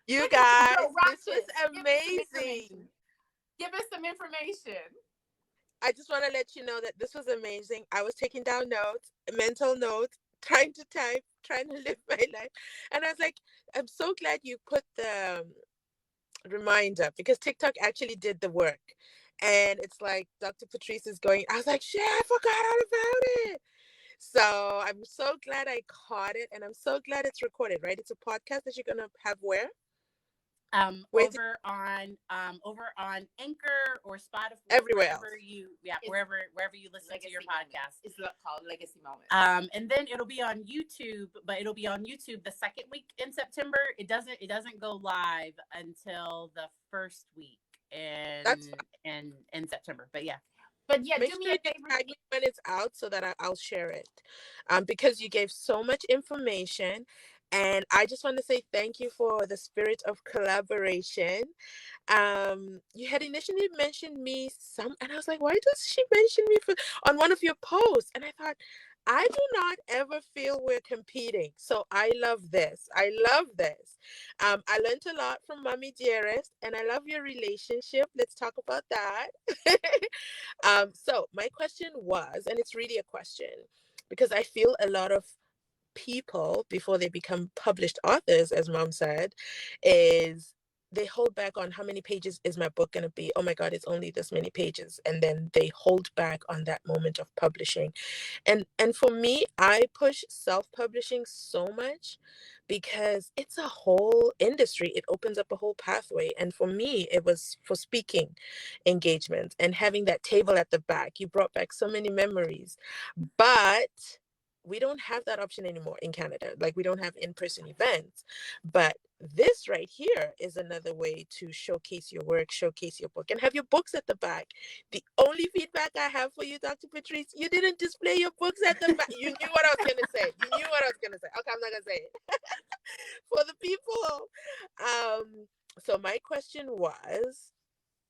You Look at you, guys, Joe this was Rockets. amazing. Give us some information. I just want to let you know that this was amazing. I was taking down notes, mental notes, trying to type, trying to live my life. And I was like, I'm so glad you put the reminder because TikTok actually did the work. And it's like Dr. Patrice is going, I was like, shit, I forgot all about it. So I'm so glad I caught it. And I'm so glad it's recorded, right? It's a podcast that you're going to have where? Where's it? Over on Anchor or Spotify, Everywhere else. wherever you listen to your podcast. It's called Legacy Moments. And then it'll be on YouTube, but it'll be on YouTube the second week in September. It doesn't go live until the first week in September. But yeah. But yeah, make do sure me a favor tag me when it's out so that I'll share it. Because you gave so much information. And I just want to say thank you for the spirit of collaboration. You had initially mentioned me and I was like, why does she mention me on one of your posts? And I thought, I do not ever feel we're competing. So I love this. I love this. I learned a lot from Mommy Dearest, and I love your relationship. Let's talk about that. So my question was, and it's really a question, because I feel a lot of people before they become published authors, as Mom said, is they hold back on how many pages is my book going to be. Oh my God, it's only this many pages. And then they hold back on that moment of publishing. And for me, I push self-publishing so much because it's a whole industry. It opens up a whole pathway. And for me, it was for speaking engagements and having that table at the back. You brought back so many memories. But we don't have that option anymore in Canada. Like, we don't have in-person events. But this right here is another way to showcase your work, showcase your book, and have your books at the back. The only feedback I have for you, Dr. Patrice, you didn't display your books at the back. You knew what I was going to say. You knew what I was going to say. Okay, I'm not going to say it. For the people. So my question was,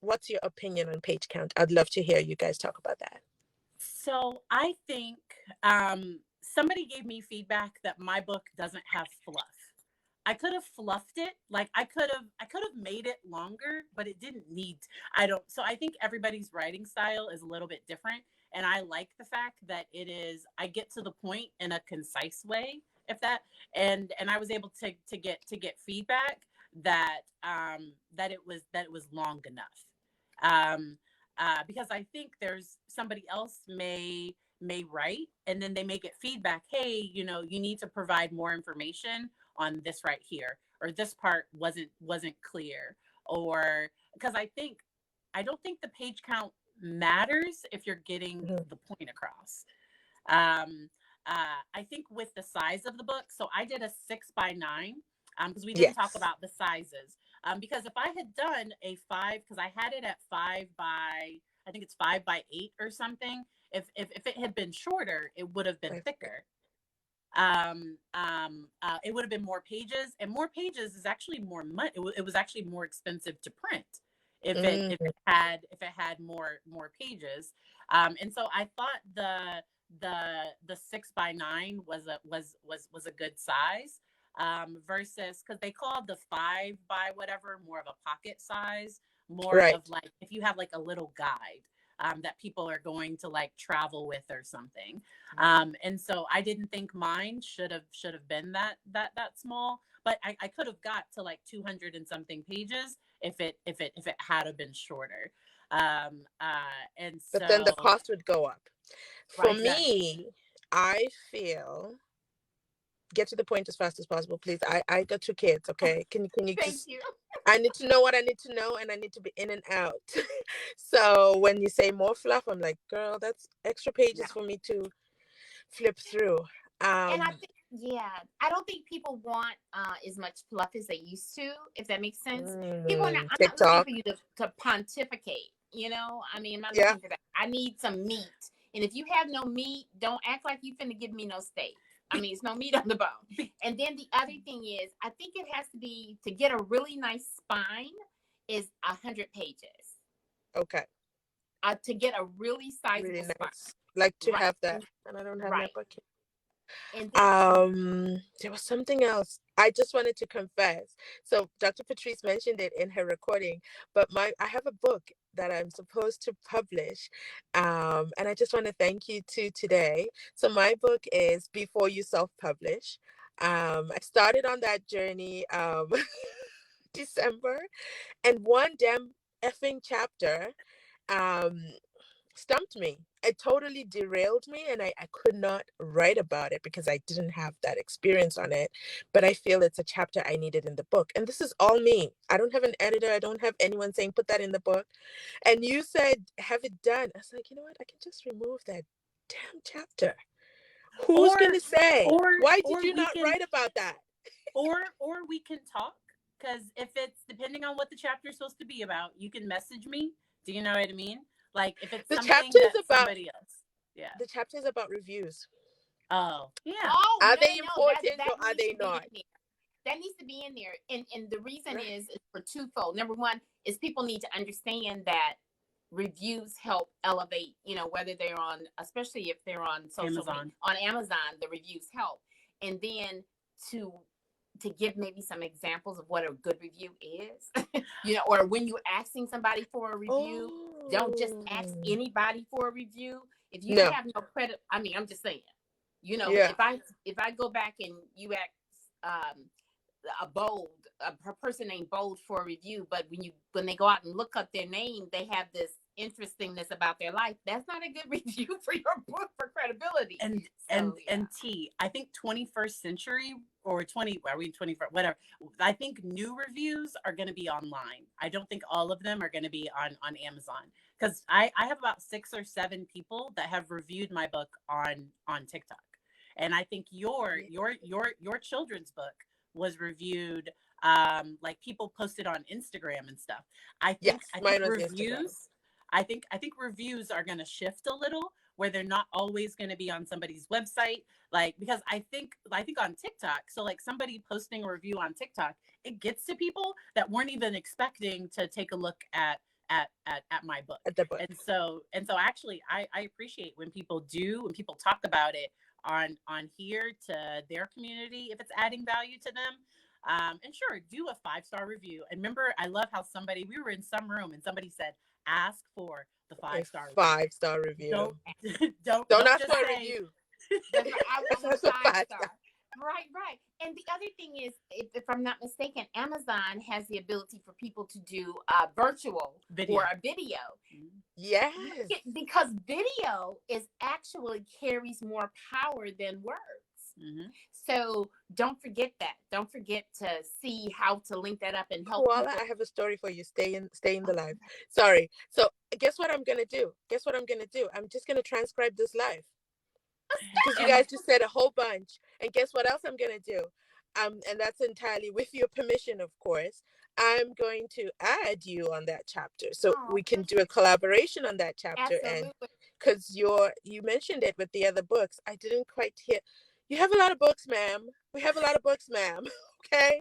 what's your opinion on page count? I'd love to hear you guys talk about that. So I think somebody gave me feedback that my book doesn't have fluff. I could have fluffed it. Like I could have made it longer, but it didn't need. So I think everybody's writing style is a little bit different. And I like the fact that I get to the point in a concise way, and I was able to get feedback that it was long enough. Because I think there's somebody else may write and then they may get feedback, hey, you need to provide more information on this right here, or this part wasn't clear, or because I don't think the page count matters if you're getting the point across. I think with the size of the book, so I did a 6x9 because we didn't talk about the sizes. Because if I had done a 5, because I had it at 5 by, I think it's 5x8 or something. If it had been shorter, it would have been thicker. It would have been more pages, and more pages is actually more money. It was actually more expensive to print if it had more pages. And so I thought the 6x9 was a good size. Versus because they called the 5 by whatever more of a pocket size, more of like if you have like a little guide that people are going to like travel with or something. And so I didn't think mine should have been that small, but I could have got to like 200 and something pages if it had been shorter. And so, but then the cost would go up. For me, I feel, get to the point as fast as possible, please. I got 2 kids, okay? Can you Thank you. I need to know what I need to know, and I need to be in and out. So when you say more fluff, I'm like, girl, that's extra pages for me to flip through. And I think, I don't think people want as much fluff as they used to, if that makes sense. People I'm not looking for you to pontificate, I mean, I'm not looking for that. I need some meat. And if you have no meat, don't act like you finna give me no steak. I mean, it's no meat on the bone. And then the other thing is, I think it has to be, to get a really nice spine is 100 pages. Okay. To get a really sizable spine. Like to have that. And I don't have that bucket. And then There was something else. I just wanted to confess. So Dr. Patrice mentioned it in her recording, but I have a book that I'm supposed to publish. And I just want to thank you too today. So my book is Before You Self-Publish. I started on that journey December, and one damn effing chapter um stumped me. It totally derailed me, and I could not write about it because I didn't have that experience on it. But I feel it's a chapter I needed in the book. And this is all me. I don't have an editor. I don't have anyone saying put that in the book. And you said have it done. I was like, you know what? I can just remove that damn chapter. Who's or gonna say? Why did or you we not can write about that? or we can talk, because if it's depending on what the chapter is supposed to be about, you can message me. Do you know what I mean? Like if it's The something chapter is that about somebody else. Yeah. the chapter is about reviews. Oh, yeah. oh Are no they no no that important that or are needs they to be not? in there. That needs to be in there. And the reason Right. is for twofold. Number one is people need to understand that reviews help elevate, whether they're on, especially if they're on social media, Amazon. on Amazon, the reviews help. And then to give maybe some examples of what a good review is, or when you're asking somebody for a review, don't just ask Oh. anybody for a review. If you No. have no credit, I mean, I'm just saying, Yeah. if I go back and you ask a person named Bold for a review, but when they go out and look up their name, they have this interestingness about their life. That's not a good review for your book for credibility. And I think 21st century or 20, are we 21st, whatever. I think new reviews are going to be online. I don't think all of them are going to be on Amazon, because I have about 6 or 7 people that have reviewed my book on TikTok. And I think your children's book was reviewed, like people posted on Instagram and stuff. Yes, I think mine was Instagram. reviews I think reviews are going to shift a little, where they're not always going to be on somebody's website. Like, because I think on TikTok, so like somebody posting a review on TikTok, it gets to people that weren't even expecting to take a look at my book. At the book. And so actually I appreciate when people talk about it on here to their community, if it's adding value to them. And sure, do a 5-star review. And remember, I love how we were in some room and somebody said, ask for the 5-star review. 5-star review. Don't ask just for a say, review. I want That's a 5-star. Right. And the other thing is, if I'm not mistaken, Amazon has the ability for people to do virtual video. or a video. Yes. Because video actually carries more power than words. Mm-hmm. So don't forget that. Don't forget to see how to link that up and help Koala, people. I have a story for you. Stay in the live. Sorry. So guess what I'm gonna do? I'm just gonna transcribe this live. Because you guys just said a whole bunch. And guess what else I'm gonna do? And that's entirely with your permission, of course. I'm going to add you on that chapter, so we can do a collaboration on that chapter. Absolutely. And because you mentioned it with the other books, I didn't quite hear. You have a lot of books, ma'am. We have a lot of books, ma'am. Okay.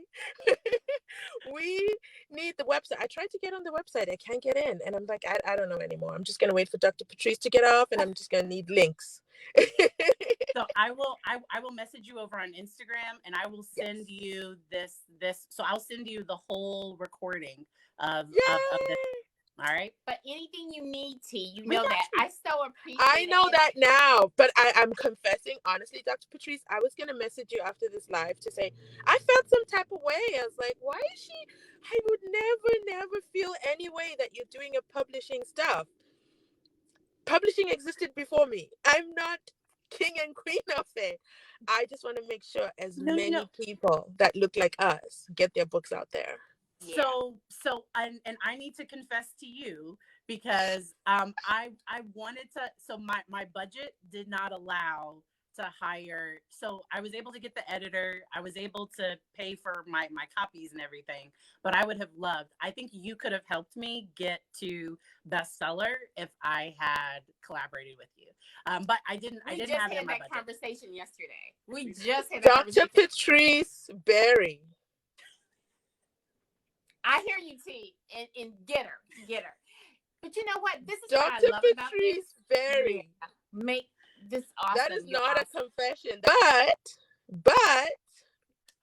We need the website. I tried to get on the website. I can't get in. And I'm like, I don't know anymore. I'm just going to wait for Dr. Patrice to get off, and I'm just going to need links. So I will message you over on Instagram, and I will send you this. So I'll send you the whole recording of this. All right. But anything you need, T, that. I so appreciate I know that now, but I'm confessing, honestly, Dr. Patrice, I was going to message you after this live to say, I felt some type of way. I was like, why is she? I would never feel any way that you're doing a publishing stuff. Publishing existed before me. I'm not king and queen of it. I just want to make sure many people that look like us get their books out there. Yeah. So and I need to confess to you, because I wanted to, so my budget did not allow to hire, so I was able to get the editor, I was able to pay for my copies and everything, but I would have loved, I think you could have helped me get to bestseller if I had collaborated with you. But I didn't have it in my budget. We just had that conversation yesterday. We just had that conversation. Dr. Patrice Berry. I hear you, T, and get her. But you know what? This is Dr. what I love about this. Patrice Berry. Yeah. This is awesome. That is You're not a awesome. confession. But,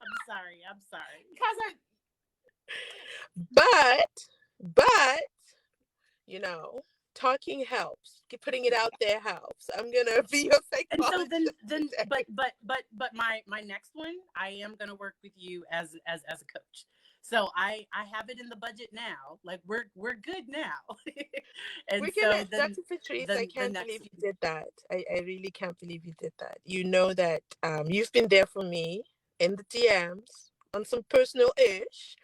I'm sorry. Because but, you know, talking helps. Putting it out there helps. I'm gonna be your And so psychologist then today. but my next one, I am going to work with you as a coach. So I have it in the budget now. Like we're good now. And We're gonna, so then Dr. Patrice, I the can't believe next you did that. I really can't believe you did that. You know that you've been there for me in the DMs on some personal ish.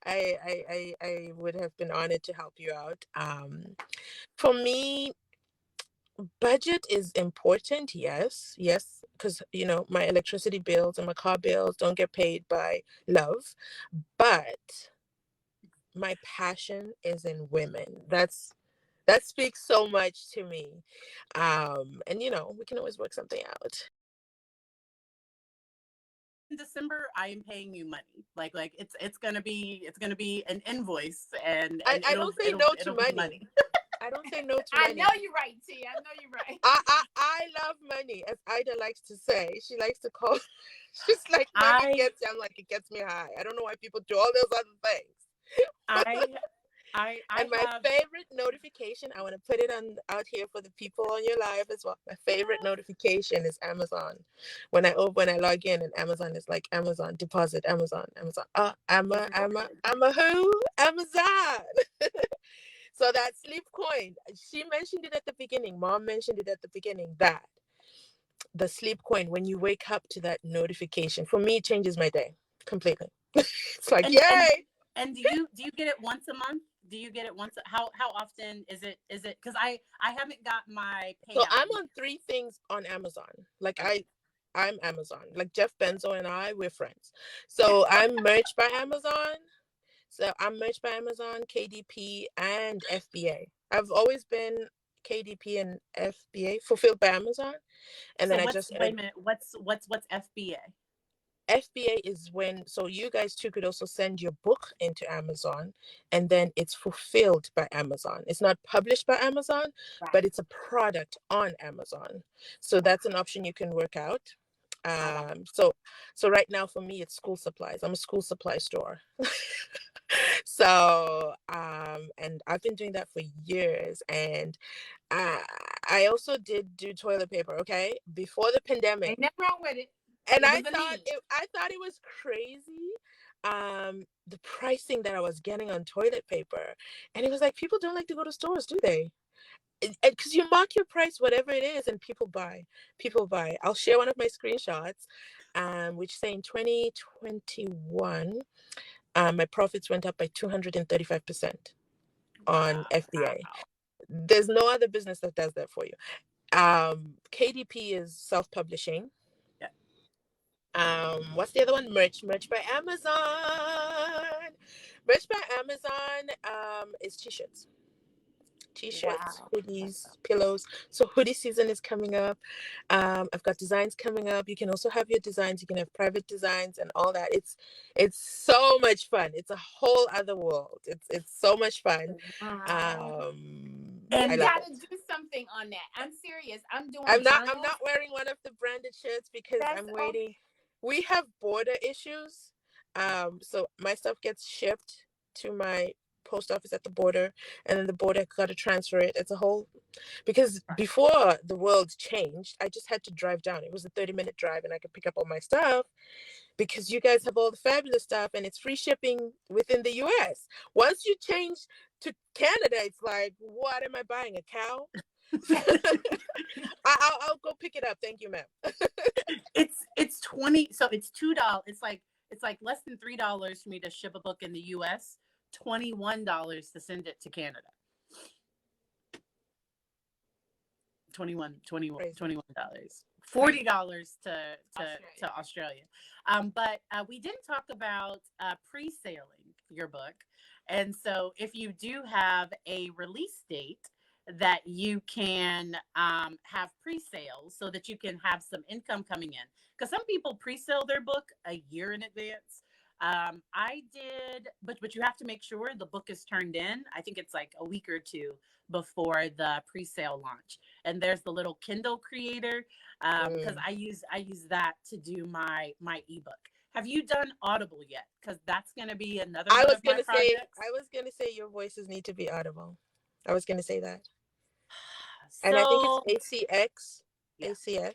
I would have been honored to help you out. For me, budget is important, yes, because my electricity bills and my car bills don't get paid by love, but my passion is in women. That speaks so much to me. And we can always work something out. in December, I am paying you money. Like it's gonna be an invoice, and I, and I it'll don't say it'll no to it'll be money. money. I don't say no to I know money. you're right, T. I know you're right. I love money, as Ida likes to say. She likes to call. She's like, money I gets. I'm like, it gets me high. I don't know why people do all those other things. I I And my have favorite notification, I want to put it on out here for the people on your live as well. My favorite notification is Amazon. When I log in, and Amazon is like, Amazon deposit, Amazon. Oh, I'm a who? Amazon. So that sleep coin, she mentioned it at the beginning. Mom mentioned it at the beginning. That the sleep coin, when you wake up to that notification, for me, it changes my day completely. It's like, and and yay. and do you get it once a month? Do you get it once? How often is it? Because I haven't got my So payout I'm yet. on three things on Amazon. Like Okay. I'm Amazon. Like Jeff Benzo and we're friends. So I'm merged by Amazon. So I'm merged by Amazon, KDP, and FBA. I've always been KDP and FBA, fulfilled by Amazon, and So then I what's just wait a minute? What's FBA? FBA is when, so you guys too could also send your book into Amazon, and then it's fulfilled by Amazon. It's not published by Amazon, but Right. it's a product on Amazon. So that's an option you can work out. I like So right now for me it's school supplies. I'm a school supply store. So and I've been doing that for years. And I I also did do toilet paper, okay, before the it. pandemic. Ain't nothing wrong with it. And It I was a thought need. it was crazy, the pricing that I was getting on toilet paper. And it was like, people don't like to go to stores, do they? Because you mark your price, whatever it is, and people buy. I'll share one of my screenshots, which say in 2021, my profits went up by 235% on FBA. Wow. There's no other business that does that for you. KDP is self-publishing. Yeah. What's the other one? Merch by Amazon. Merch by Amazon is t-shirts, Wow. hoodies, pillows. So hoodie season is coming up. I've got designs coming up. You can also have your designs. You can have private designs and all that. It's so much fun. It's a whole other world. It's so much fun. Wow. I You And love gotta it. do something on that. I'm serious. I'm doing I'm journals. not wearing one of the branded shirts because That's I'm okay. waiting. We have border issues. So my stuff gets shipped to my post office at the border, and then the border got to transfer it. It's a whole, because before the world changed, I just had to drive down. It was a 30-minute drive, and I could pick up all my stuff because you guys have all the fabulous stuff, and it's free shipping within the US. Once you change to Canada, it's like, what am I buying? A cow? I'll go pick it up. Thank you, ma'am. it's 20, so it's $2. It's like less than $3 for me to ship a book in the US, $21 to send it to Canada. 21 21 Crazy. $21, $40 to Australia. to Australia. But we didn't talk about pre-sailing your book. And so if you do have a release date that you can have pre-sales so that you can have some income coming in, because some people pre-sale their book a year in advance. I did, but you have to make sure the book is turned in. I think it's like a week or two before the pre-sale launch. And there's the little Kindle creator, because I use that to do my ebook. Have you done Audible yet? Because that's going to be another I one was of my gonna say, projects. your voices need to be audible. I was gonna say that, and I think it's So ACX. yeah. ACX.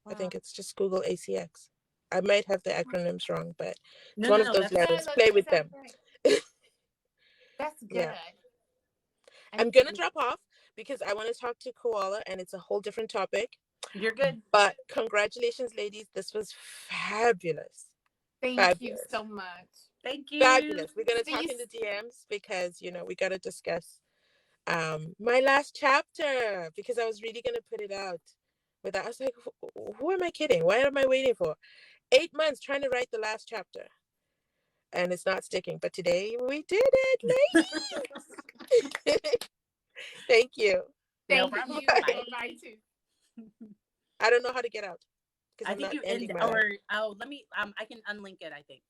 I Wow. think it's just Google ACX. I might have the acronyms wrong, but it's No, one no, of no. those That's No, letters. no, Play you with sound them. great. That's good. Yeah. I I'm need to gonna do. drop off because I want to talk to Koala, and it's a whole different topic. you're good. But congratulations, ladies! This was fabulous, Thank you fabulous, so much. Thank you. fabulous. We're gonna See talk you. in the DMs because we gotta discuss my last chapter, because I was really gonna put it out. I was like, who am I kidding? Why am I waiting for 8 months trying to write the last chapter? And it's not sticking. But today we did it, ladies. Thank you. No Thank problem. you. Bye. Bye too. I don't know how to get out because I I'm think not you ending end my life. or oh let me I can unlink it, I think.